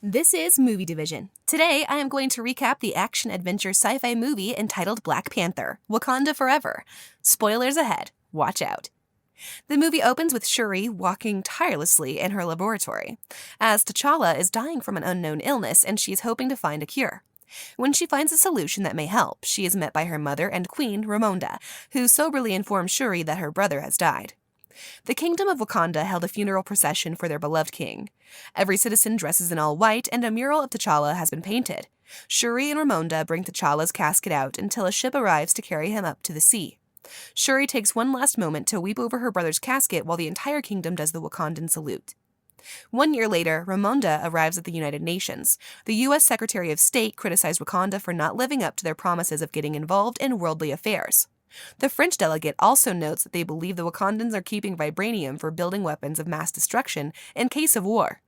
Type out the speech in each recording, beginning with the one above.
This is Movie Division. Today, I am going to recap the action-adventure sci-fi movie entitled Black Panther: Wakanda Forever. Spoilers ahead. Watch out. The movie opens with Shuri walking tirelessly in her laboratory, as T'Challa is dying from an unknown illness and she is hoping to find a cure. When she finds a solution that may help, she is met by her mother and queen, Ramonda, who soberly informs Shuri that her brother has died. The kingdom of Wakanda held a funeral procession for their beloved king. Every citizen dresses in all white, and a mural of T'Challa has been painted. Shuri and Ramonda bring T'Challa's casket out until a ship arrives to carry him up to the sea. Shuri takes one last moment to weep over her brother's casket while the entire kingdom does the Wakandan salute. 1 year later, Ramonda arrives at the United Nations. The U.S. Secretary of State criticized Wakanda for not living up to their promises of getting involved in worldly affairs. The French delegate also notes that they believe the Wakandans are keeping vibranium for building weapons of mass destruction in case of war.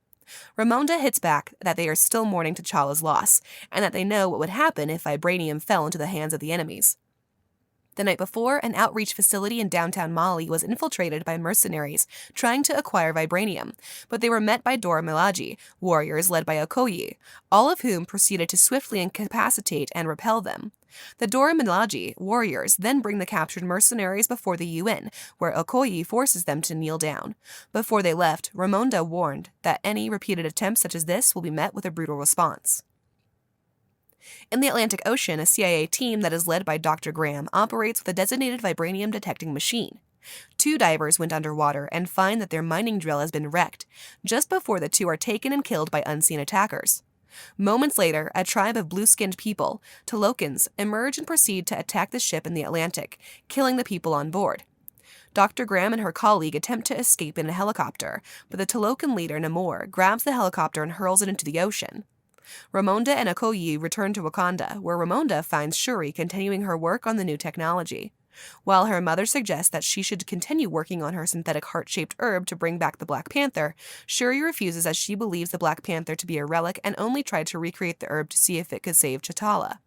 Ramonda hits back that they are still mourning T'Challa's loss, and that they know what would happen if vibranium fell into the hands of the enemies. The night before, an outreach facility in downtown Mali was infiltrated by mercenaries trying to acquire vibranium, but they were met by Dora Milaje, warriors led by Okoye, all of whom proceeded to swiftly incapacitate and repel them. The Dora Milaje warriors then bring the captured mercenaries before the UN, where Okoye forces them to kneel down. Before they left, Ramonda warned that any repeated attempts such as this will be met with a brutal response. In the Atlantic Ocean, a CIA team that is led by Dr. Graham operates with a designated vibranium detecting machine. 2 divers went underwater and find that their mining drill has been wrecked, just before the 2 are taken and killed by unseen attackers. Moments later, a tribe of blue-skinned people, Tolokans, emerge and proceed to attack the ship in the Atlantic, killing the people on board. Dr. Graham and her colleague attempt to escape in a helicopter, but the Tolokan leader, Namor, grabs the helicopter and hurls it into the ocean. Ramonda and Okoye return to Wakanda, where Ramonda finds Shuri continuing her work on the new technology. While her mother suggests that she should continue working on her synthetic heart-shaped herb to bring back the Black Panther, Shuri refuses as she believes the Black Panther to be a relic and only tried to recreate the herb to see if it could save T'Challa.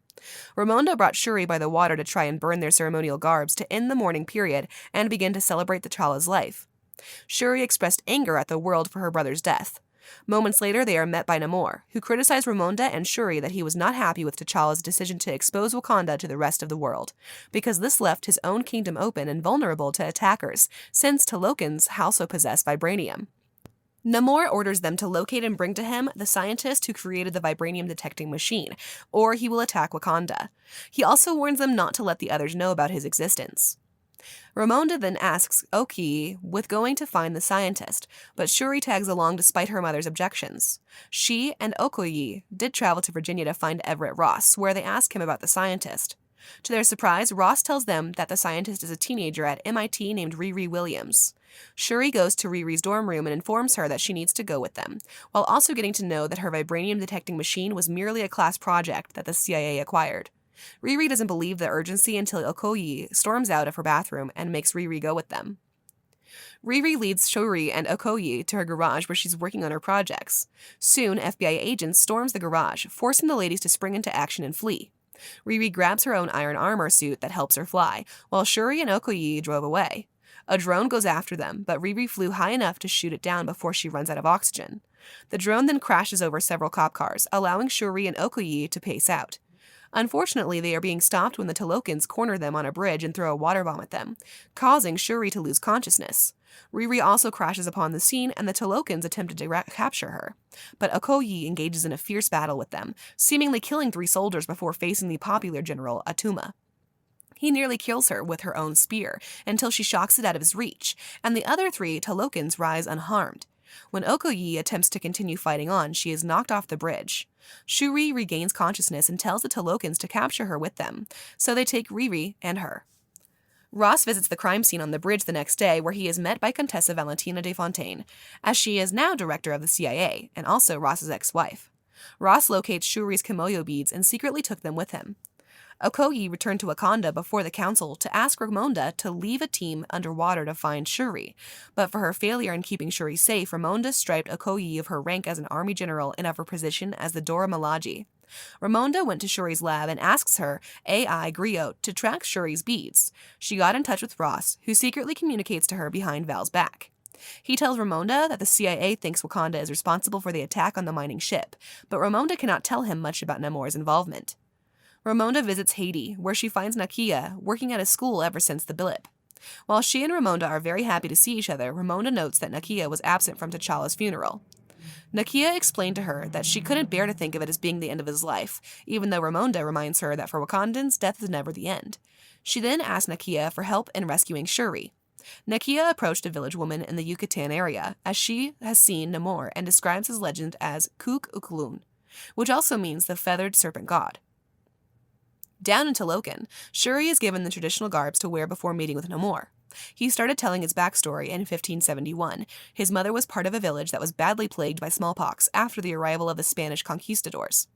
Ramonda brought Shuri by the water to try and burn their ceremonial garbs to end the mourning period and begin to celebrate T'Challa's life. Shuri expressed anger at the world for her brother's death. Moments later, they are met by Namor, who criticized Ramonda and Shuri that he was not happy with T'Challa's decision to expose Wakanda to the rest of the world, because this left his own kingdom open and vulnerable to attackers, since Tolokans also possess vibranium. Namor orders them to locate and bring to him the scientist who created the vibranium detecting machine, or he will attack Wakanda. He also warns them not to let the others know about his existence. Ramonda then asks Okoye with going to find the scientist, but Shuri tags along despite her mother's objections. She and Okoye did travel to Virginia to find Everett Ross, where they ask him about the scientist. To their surprise, Ross tells them that the scientist is a teenager at MIT named Riri Williams. Shuri goes to Riri's dorm room and informs her that she needs to go with them, while also getting to know that her vibranium detecting machine was merely a class project that the CIA acquired. Riri doesn't believe the urgency until Okoye storms out of her bathroom and makes Riri go with them. Riri leads Shuri and Okoye to her garage where she's working on her projects. Soon, FBI agents storms the garage, forcing the ladies to spring into action and flee. Riri grabs her own iron armor suit that helps her fly, while Shuri and Okoye drove away. A drone goes after them, but Riri flew high enough to shoot it down before she runs out of oxygen. The drone then crashes over several cop cars, allowing Shuri and Okoye to pace out. Unfortunately, they are being stopped when the Tolokans corner them on a bridge and throw a water bomb at them, causing Shuri to lose consciousness. Riri also crashes upon the scene, and the Tolokans attempted to capture her. But Okoye engages in a fierce battle with them, seemingly killing 3 soldiers before facing the popular general Atuma. He nearly kills her with her own spear, until she shocks it out of his reach, and the other 3 Tolokans rise unharmed. When Okoye attempts to continue fighting on, she is knocked off the bridge. Shuri regains consciousness and tells the Tolokans to capture her with them, so they take Riri and her. Ross visits the crime scene on the bridge the next day, where he is met by Contessa Valentina de Fontaine, as she is now director of the CIA, and also Ross's ex-wife. Ross locates Shuri's Kimoyo beads and secretly took them with him. Okoye returned to Wakanda before the council to ask Ramonda to leave a team underwater to find Shuri, but for her failure in keeping Shuri safe, Ramonda stripped Okoye of her rank as an army general and of her position as the Dora Milaje. Ramonda went to Shuri's lab and asks her, AI Griot, to track Shuri's beads. She got in touch with Ross, who secretly communicates to her behind Val's back. He tells Ramonda that the CIA thinks Wakanda is responsible for the attack on the mining ship, but Ramonda cannot tell him much about Namor's involvement. Ramonda visits Haiti, where she finds Nakia working at a school ever since the blip. While she and Ramonda are very happy to see each other, Ramonda notes that Nakia was absent from T'Challa's funeral. Nakia explained to her that she couldn't bear to think of it as being the end of his life, even though Ramonda reminds her that for Wakandans, death is never the end. She then asked Nakia for help in rescuing Shuri. Nakia approached a village woman in the Yucatan area, as she has seen Namor and describes his legend as Kuk Uklun, which also means the feathered serpent god. Down in Talokan, Shuri is given the traditional garbs to wear before meeting with Namor. He started telling his backstory in 1571. His mother was part of a village that was badly plagued by smallpox after the arrival of the Spanish conquistadors.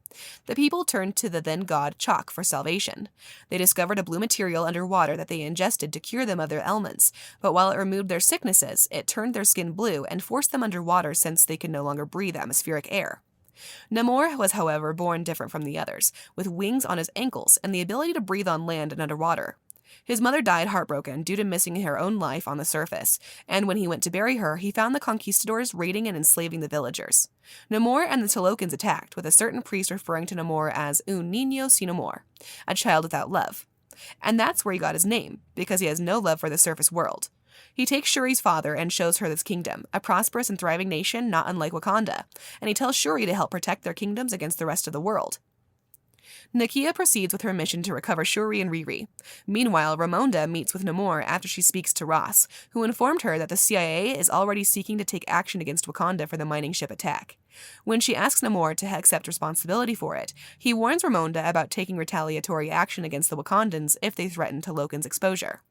The people turned to the then god Chak for salvation. They discovered a blue material underwater that they ingested to cure them of their ailments, but while it removed their sicknesses, it turned their skin blue and forced them underwater since they could no longer breathe atmospheric air. Namor was, however, born different from the others, with wings on his ankles and the ability to breathe on land and underwater. His mother died heartbroken due to missing her own life on the surface, and when he went to bury her, he found the conquistadors raiding and enslaving the villagers. Namor and the Talokans attacked, with a certain priest referring to Namor as un niño sin amor, a child without love. And that's where he got his name, because he has no love for the surface world. He takes Shuri's father and shows her this kingdom, a prosperous and thriving nation not unlike Wakanda, and he tells Shuri to help protect their kingdoms against the rest of the world. Nakia proceeds with her mission to recover Shuri and Riri. Meanwhile, Ramonda meets with Namor after she speaks to Ross, who informed her that the CIA is already seeking to take action against Wakanda for the mining ship attack. When she asks Namor to accept responsibility for it, he warns Ramonda about taking retaliatory action against the Wakandans if they threaten Talokan's exposure.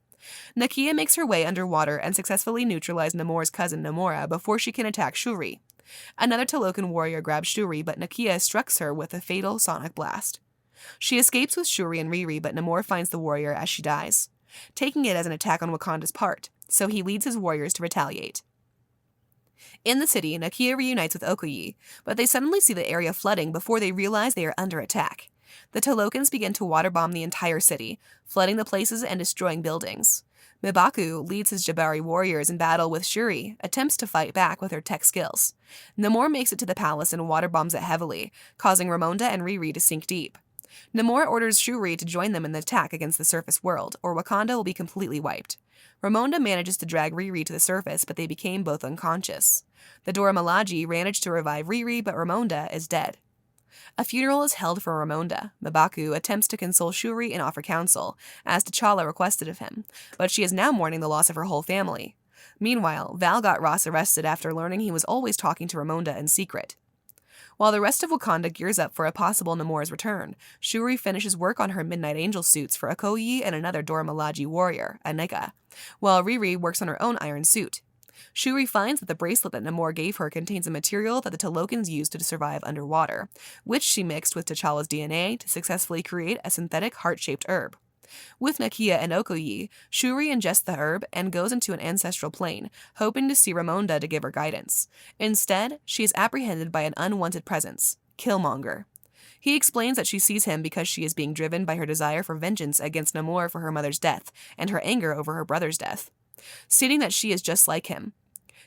Nakia makes her way underwater and successfully neutralizes Namor's cousin Namora before she can attack Shuri. Another Talokan warrior grabs Shuri, but Nakia strikes her with a fatal sonic blast. She escapes with Shuri and Riri, but Namor finds the warrior as she dies, taking it as an attack on Wakanda's part, so he leads his warriors to retaliate. In the city, Nakia reunites with Okoye, but they suddenly see the area flooding before they realize they are under attack. The Talokans begin to waterbomb the entire city, flooding the places and destroying buildings. M'Baku leads his Jabari warriors in battle with Shuri, attempts to fight back with her tech skills. Namor makes it to the palace and waterbombs it heavily, causing Ramonda and Riri to sink deep. Namor orders Shuri to join them in the attack against the surface world, or Wakanda will be completely wiped. Ramonda manages to drag Riri to the surface, but they became both unconscious. The Dora Milaje managed to revive Riri, but Ramonda is dead. A funeral is held for Ramonda. M'Baku attempts to console Shuri and offer counsel, as T'Challa requested of him, but she is now mourning the loss of her whole family. Meanwhile, Val got Ross arrested after learning he was always talking to Ramonda in secret. While the rest of Wakanda gears up for a possible Namor's return, Shuri finishes work on her Midnight Angel suits for Okoye and another Dora Milaje warrior, Aneka, while Riri works on her own iron suit. Shuri finds that the bracelet that Namor gave her contains a material that the Talokans used to survive underwater, which she mixed with T'Challa's DNA to successfully create a synthetic heart-shaped herb. With Nakia and Okoye, Shuri ingests the herb and goes into an ancestral plane, hoping to see Ramonda to give her guidance. Instead, she is apprehended by an unwanted presence, Killmonger. He explains that she sees him because she is being driven by her desire for vengeance against Namor for her mother's death and her anger over her brother's death, stating that she is just like him.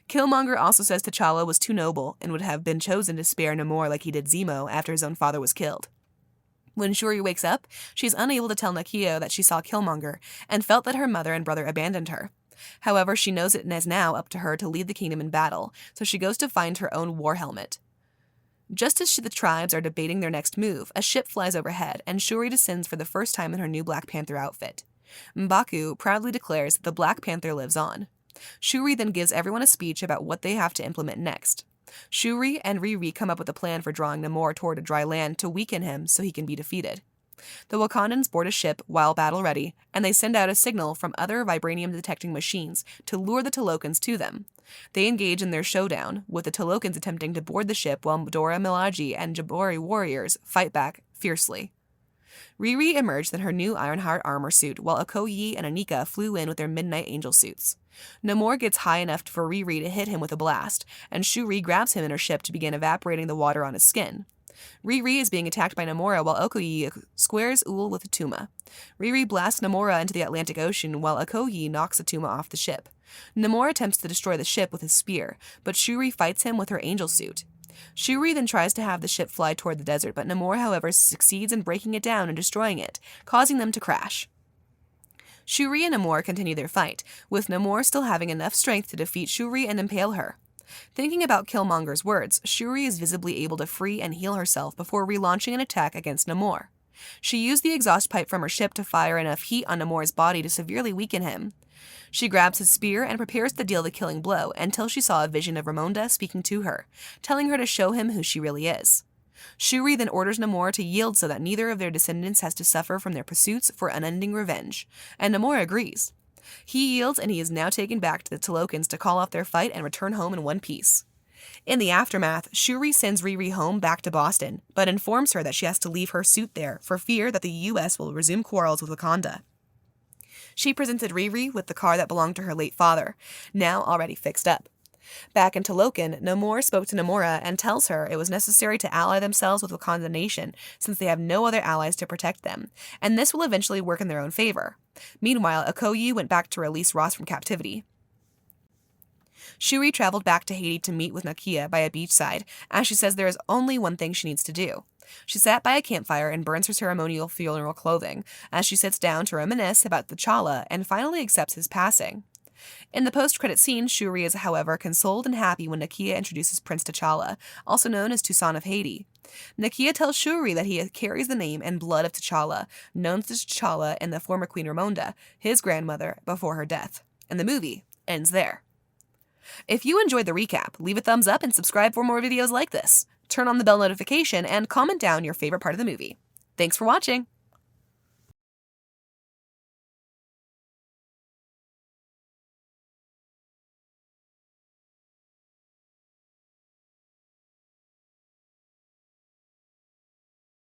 Killmonger also says T'Challa was too noble and would have been chosen to spare Namor like he did Zemo after his own father was killed. When Shuri wakes up, she is unable to tell Nakia that she saw Killmonger and felt that her mother and brother abandoned her. However, she knows it is now up to her to lead the kingdom in battle, so she goes to find her own war helmet. Just as the tribes are debating their next move, a ship flies overhead, and Shuri descends for the first time in her new Black Panther outfit. M'Baku proudly declares that the Black Panther lives on. Shuri then gives everyone a speech about what they have to implement next. Shuri and Riri come up with a plan for drawing Namor toward a dry land to weaken him so he can be defeated. The Wakandans board a ship while battle-ready, and they send out a signal from other vibranium-detecting machines to lure the Talokans to them. They engage in their showdown, with the Talokans attempting to board the ship while Dora Milaje and Jabari warriors fight back fiercely. Riri emerged in her new Ironheart armor suit, while Okoye and Aneka flew in with their Midnight Angel suits. Namor gets high enough for Riri to hit him with a blast, and Shuri grabs him in her ship to begin evaporating the water on his skin. Riri is being attacked by Namora while Okoye squares Ul with Atuma. Riri blasts Namora into the Atlantic Ocean while Okoye knocks Atuma off the ship. Namor attempts to destroy the ship with his spear, but Shuri fights him with her angel suit. Shuri then tries to have the ship fly toward the desert, but Namor, however, succeeds in breaking it down and destroying it, causing them to crash. Shuri and Namor continue their fight, with Namor still having enough strength to defeat Shuri and impale her. Thinking about Killmonger's words, Shuri is visibly able to free and heal herself before relaunching an attack against Namor. She used the exhaust pipe from her ship to fire enough heat on Namor's body to severely weaken him. She grabs his spear and prepares to deal the killing blow until she saw a vision of Ramonda speaking to her, telling her to show him who she really is. Shuri then orders Namor to yield so that neither of their descendants has to suffer from their pursuits for unending revenge, and Namor agrees. He yields, and he is now taken back to the Tolokans to call off their fight and return home in one piece. In the aftermath, Shuri sends Riri home back to Boston, but informs her that she has to leave her suit there for fear that the U.S. will resume quarrels with Wakanda. She presented Riri with the car that belonged to her late father, now already fixed up. Back in Talokan, Namor spoke to Namora and tells her it was necessary to ally themselves with Wakanda Nation since they have no other allies to protect them, and this will eventually work in their own favor. Meanwhile, Okoye went back to release Ross from captivity. Shuri traveled back to Haiti to meet with Nakia by a beachside, as she says there is only one thing she needs to do. She sat by a campfire and burns her ceremonial funeral clothing, as she sits down to reminisce about T'Challa and finally accepts his passing. In the post-credit scene, Shuri is, however, consoled and happy when Nakia introduces Prince T'Challa, also known as Toussaint of Haiti. Nakia tells Shuri that he carries the name and blood of T'Challa, known as T'Challa and the former Queen Ramonda, his grandmother, before her death. And the movie ends there. If you enjoyed the recap, leave a thumbs up and subscribe for more videos like this. Turn on the bell notification and comment down your favorite part of the movie. Thanks for watching!